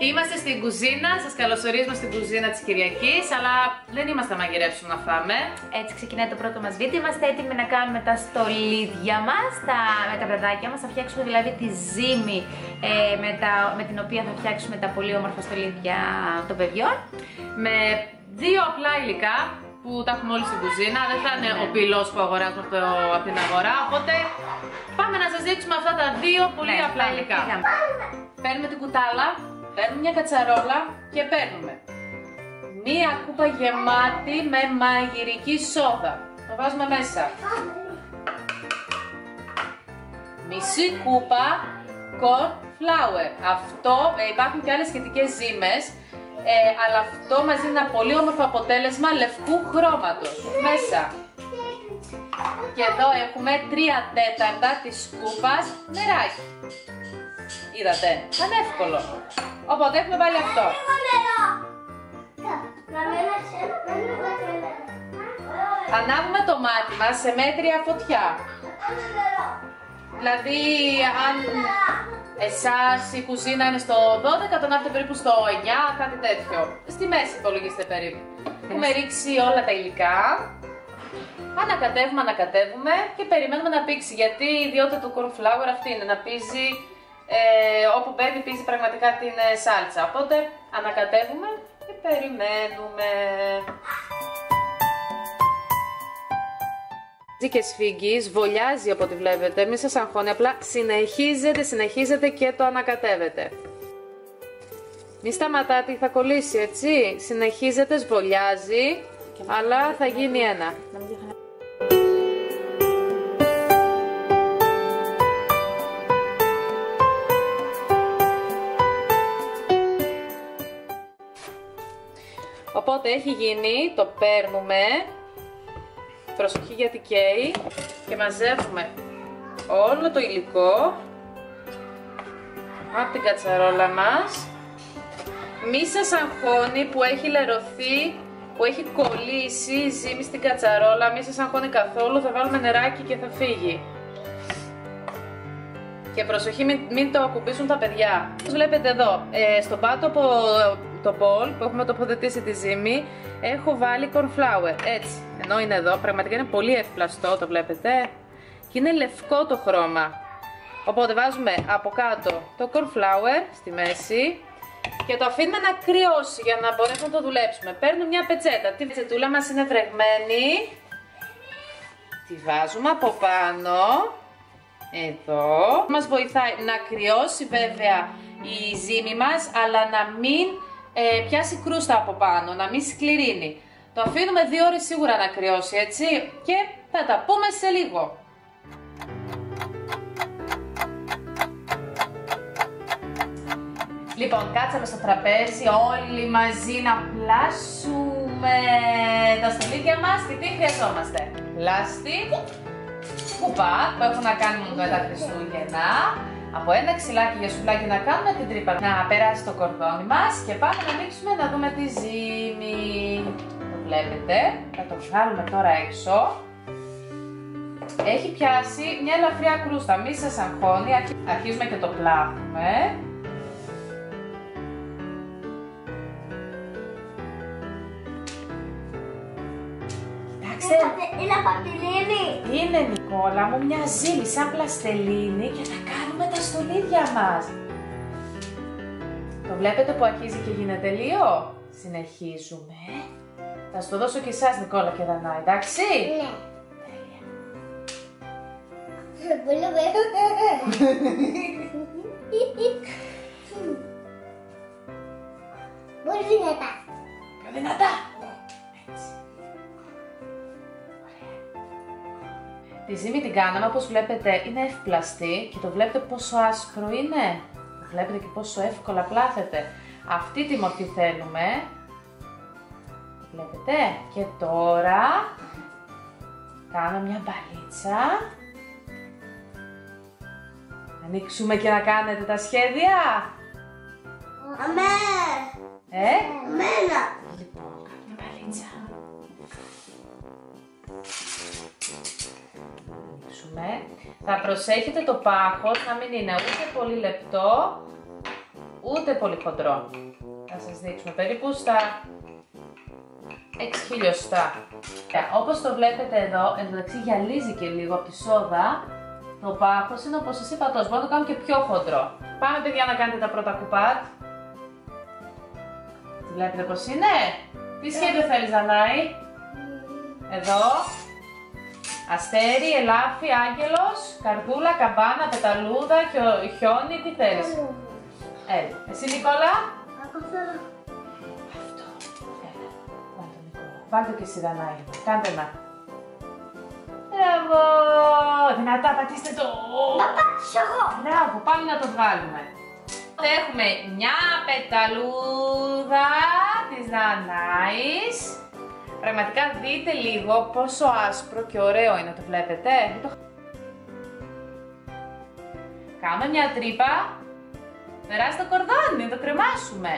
Είμαστε στην κουζίνα, σας καλωσορίζουμε στην κουζίνα της Κυριακής, αλλά δεν είμαστε να μαγειρέψουμε να φάμε. Έτσι ξεκινάει το πρώτο μας βίντεο. Είμαστε έτοιμοι να κάνουμε τα στολίδια μας, με τα βραδάκια μας. Θα φτιάξουμε δηλαδή τη ζύμη με την οποία θα φτιάξουμε τα πολύ όμορφα στολίδια των παιδιών. Με δύο απλά υλικά που τα έχουμε όλοι στην κουζίνα. Δεν θα είναι ο πυλός που αγοράζουμε από την αγορά. Οπότε πάμε να σας δείξουμε αυτά τα δύο πολύ απλά υλικά. Παίρνουμε την κουτάλα, παίρνουμε μια κατσαρόλα και παίρνουμε μία κούπα γεμάτη με μαγειρική σόδα. Το βάζουμε μέσα. Μισή κούπα corn flour. Αυτό, υπάρχουν και άλλες σχετικές ζύμες, αλλά αυτό μας δίνει ένα πολύ όμορφο αποτέλεσμα λευκού χρώματος. Μέσα. Και εδώ έχουμε 3/4 της κούπας νεράκι. Είδατε, ήταν εύκολο. Οπότε έχουμε βάλει αυτό. Ανάβουμε το μάτι μας σε μέτρια φωτιά. Δηλαδή, αν εσάς η κουζίνα είναι στο 12, τον άφετε περίπου στο 9, κάτι τέτοιο. Στη μέση υπολογίστε περίπου. Έχουμε ρίξει όλα τα υλικά. Ανακατεύουμε και περιμένουμε να πήξει. Γιατί η ιδιότητα του corn flour αυτή είναι να πίζει, όπου μπαίνει πίζει πραγματικά την σάλτσα. Οπότε ανακατεύουμε και περιμένουμε. Και σφίγγεις, βολιάζει από ό,τι βλέπετε, μην σας αγχώνει, απλά συνεχίζετε και το ανακατεύετε. Μη σταματάτε, θα κολλήσει, έτσι, συνεχίζετε, σβολιάζει, αλλά θα γίνει ένα. Οπότε έχει γίνει, το παίρνουμε. Προσοχή γιατί καίει και μαζεύουμε όλο το υλικό από την κατσαρόλα μας. Μη σας αγχώνει που έχει λερωθεί, που έχει κολλήσει η ζύμη στην κατσαρόλα, μη σας αγχώνει καθόλου, θα βάλουμε νεράκι και θα φύγει. Και προσοχή μην το ακουμπήσουν τα παιδιά. Όπως βλέπετε εδώ, στον πάτο από το μπολ που έχουμε τοποθετήσει τη ζύμη, έχω βάλει corn flour, έτσι, ενώ είναι εδώ, πραγματικά είναι πολύ ευπλαστό, το βλέπετε, και είναι λευκό το χρώμα. Οπότε βάζουμε από κάτω το corn flour στη μέση και το αφήνουμε να κρυώσει για να μπορέσουμε να το δουλέψουμε. Παίρνουμε μια πετσέτα, τη πετσετούλα μας είναι βρεγμένη, τη βάζουμε από πάνω, εδώ. Μας βοηθάει να κρυώσει βέβαια η ζύμη μας, αλλά να μην πιάσει κρούστα από πάνω, να μην σκληρύνει. Το αφήνουμε 2 ώρες σίγουρα να κρυώσει, έτσι, και θα τα πούμε σε λίγο. Λοιπόν, κάτσαμε στο τραπέζι όλοι μαζί να πλάσουμε τα στολίδια μας και τι χρειαζόμαστε. Λάστι, κουπά που έχουν να κάνουν με τα Χριστούγεννα, από ένα ξυλάκι για σουβλάκι να κάνουμε την τρύπα να περάσει το κορδόνι μας και πάμε να ανοίξουμε να δούμε τη ζύμη. Το βλέπετε, θα το βγάλουμε τώρα έξω. Έχει πιάσει μια ελαφριά κρούστα, μη σας αγχώνει, αρχίζουμε και το πλάθουμε. Είναι παπιλίνη. Είναι, Νικόλα μου, μια ζύμη σαν πλαστελίνη και θα κάνουμε τα στολίδια μας. Το βλέπετε που αρχίζει και γίνεται λίγο. Συνεχίζουμε. Θα σου το δώσω και εσάς, Νικόλα και Δανά, εντάξει? Ναι. Τέλεια. Πολύ δυνατά. Πιο δυνατά. Τη ζύμη την κάναμε, όπως βλέπετε, είναι ευπλαστή και το βλέπετε πόσο άσπρο είναι. Το βλέπετε και πόσο εύκολα πλάθεται. Αυτή τη μορφή θέλουμε. Βλέπετε. Και τώρα κάνω μια μπαλίτσα. Ανοίξουμε και να κάνετε τα σχέδια. Αμέ. Αμένα. Λοιπόν, κάνω μια μπαλίτσα. Θα προσέχετε το πάχος να μην είναι ούτε πολύ λεπτό, ούτε πολύ χοντρό. Θα σας δείξουμε περίπου στα 6 χιλιοστά. Όπως το βλέπετε εδώ, εντωμεταξύ γυαλίζει και λίγο από τη σόδα. Το πάχος είναι όπως σας είπα τόσο, μπορώ να το κάνω και πιο χοντρό. Πάμε παιδιά να κάνετε τα πρώτα κουπάτ. Βλέπετε πως είναι. Τι σχέδιο θέλεις Δανάη? Εδώ. Αστέρι, ελάφι, άγγελος, καρδούλα, καμπάνα, πεταλούδα, χιόνι, τι θέλεις? Εσύ Νικόλα? Αυτό. Βάλτε και εσύ Δανάη. Κάντε να. Μπράβο! Δυνατά, πατήστε το! Να πατήσω εγώ! Μπράβο, πάμε να το βγάλουμε. Έχουμε μια πεταλούδα της Δανάης. Πραγματικά δείτε λίγο πόσο άσπρο και ωραίο είναι, το βλέπετε. Κάνουμε μια τρύπα. Περάσει το κορδόνι, το κρεμάσουμε.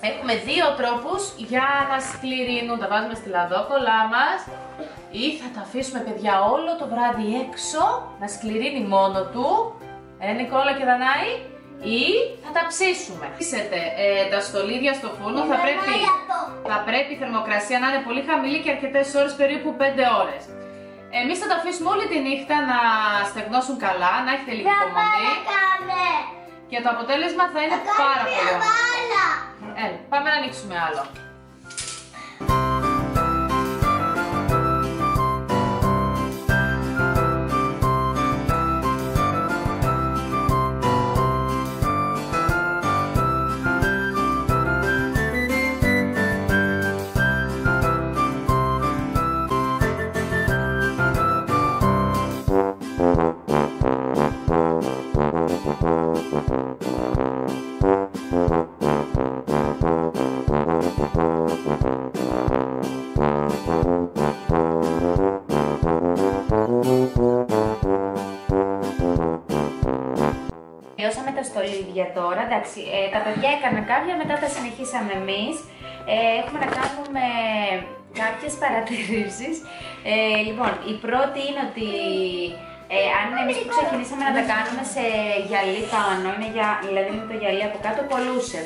Έχουμε δύο τρόπους για να σκληρύνουν. Τα βάζουμε στη λαδόκολλά μας ή θα τα αφήσουμε παιδιά όλο το βράδυ έξω να σκληρύνει μόνο του. Νικόλα και Δανάη. Ή θα τα ψήσουμε. Ψήσετε τα στολίδια στο φούρνο, θα πρέπει η θερμοκρασία να είναι πολύ χαμηλή και αρκετές ώρες, περίπου 5 ώρες. Εμείς θα τα αφήσουμε όλη τη νύχτα να στεγνώσουν καλά, να έχετε λίγη υπομονή. Και το αποτέλεσμα θα είναι πάρα πολύ όμορφο. Πάμε να ανοίξουμε άλλο. Τελειώσαμε τα στολίδια τώρα, εντάξει, τα παιδιά έκαναν κάποια, μετά τα συνεχίσαμε εμείς. Έχουμε να κάνουμε κάποιες παρατηρήσεις. Λοιπόν, η πρώτη είναι ότι αν εμείς που ξεκινήσαμε να τα κάνουμε σε γυαλί πάνω, δηλαδή με το γυαλί από κάτω, κολλούσε.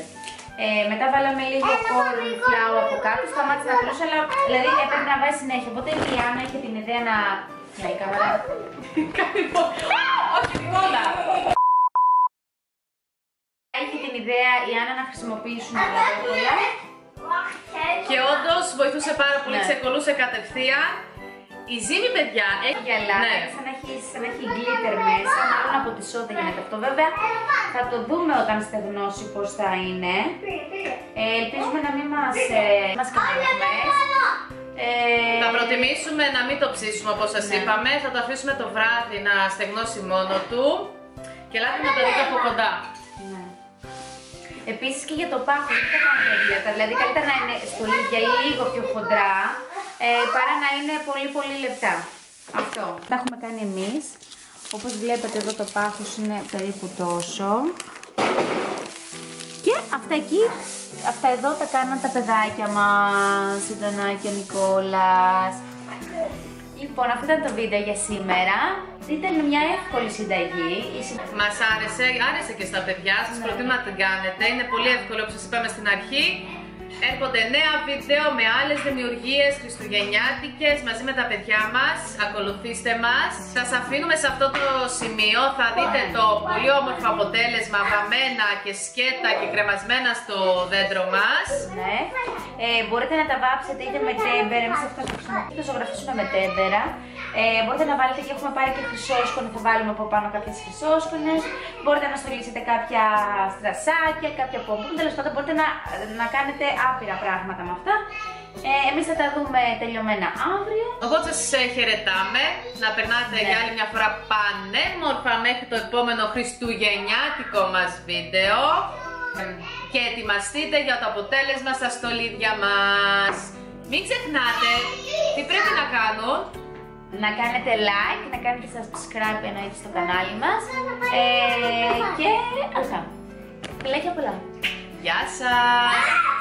Μετά βάλαμε λίγο cornflour από κάτω, σταμάτησε να κολλούσε, αλλά δηλαδή έπρεπε να βάζει συνέχεια. Οπότε η Άννα είχε την ιδέα να... Ναι, η κάμερα... Όχι, Νικόλα! Είχε την ιδέα η Άννα να χρησιμοποιήσουμε τα λαδόκολλα. Και όντως βοηθούσε πάρα πολύ, ξεκολλούσε κατευθείαν. Η ζύμη, παιδιά, έχει γυαλά, σαν να έχει γκλίτερ μέσα, μάλλον από τη σόδα γίνεται αυτό. Βέβαια, θα το δούμε όταν στεγνώσει πώς θα είναι. Ελπίζουμε να μην μας κάνει. Θα προτιμήσουμε να μην το ψήσουμε όπως σας είπαμε. Θα το αφήσουμε το βράδυ να στεγνώσει μόνο του. Και ελάτε να το δείτε από κοντά. Επίσης και για το πάχο, δεν θα κάνουμε έγκλατα, δηλαδή καλύτερα να είναι στολίδια λίγο πιο χοντρά παρά να είναι πολύ πολύ λεπτά. Αυτό. Τα έχουμε κάνει εμείς. Όπως βλέπετε εδώ το πάχος είναι περίπου τόσο. Και αυτά εδώ τα κάναν τα παιδάκια μας, η Δανάη και ο Νικόλας. Λοιπόν, αυτό ήταν το βίντεο για σήμερα. Ήταν μια εύκολη συνταγή. Μας άρεσε και στα παιδιά, σας προτείνω να την κάνετε. Είναι πολύ εύκολο, όπως σας είπαμε στην αρχή. Έρχονται νέα βίντεο με άλλες δημιουργίες χριστουγεννιάτικες μαζί με τα παιδιά μας. Ακολουθήστε μας. Σας αφήνουμε σε αυτό το σημείο. Θα δείτε το πολύ όμορφο αποτέλεσμα βαμμένα και σκέτα και κρεμασμένα στο δέντρο μας. Ναι. Μπορείτε να τα βάψετε είτε με τέμπερα. Εμείς αυτό το ζωγραφίσουμε με τέμπερα. Μπορείτε να βάλετε και έχουμε πάρει και χρυσόσκονες. Θα βάλουμε από πάνω κάποιες χρυσόσκονες. Μπορείτε να στολίσετε κάποια στρασάκια, κάποια πομπού. Τέλος πάντων, μπορείτε να κάνετε άπειρα πράγματα με αυτά. Εμείς θα τα δούμε τελειωμένα αύριο. Οπότε σας χαιρετάμε. Να περνάτε για άλλη μια φορά πανέμορφα μέχρι το επόμενο χριστουγεννιάτικο μας βίντεο. Και ετοιμαστείτε για το αποτέλεσμα στα στολίδια μας. Μην ξεχνάτε τι πρέπει να κάνουν. Να κάνετε like, να κάνετε subscribe εννοείται στο κανάλι μας. Και αυτά. Φιλάκια πολλά. Γεια σας!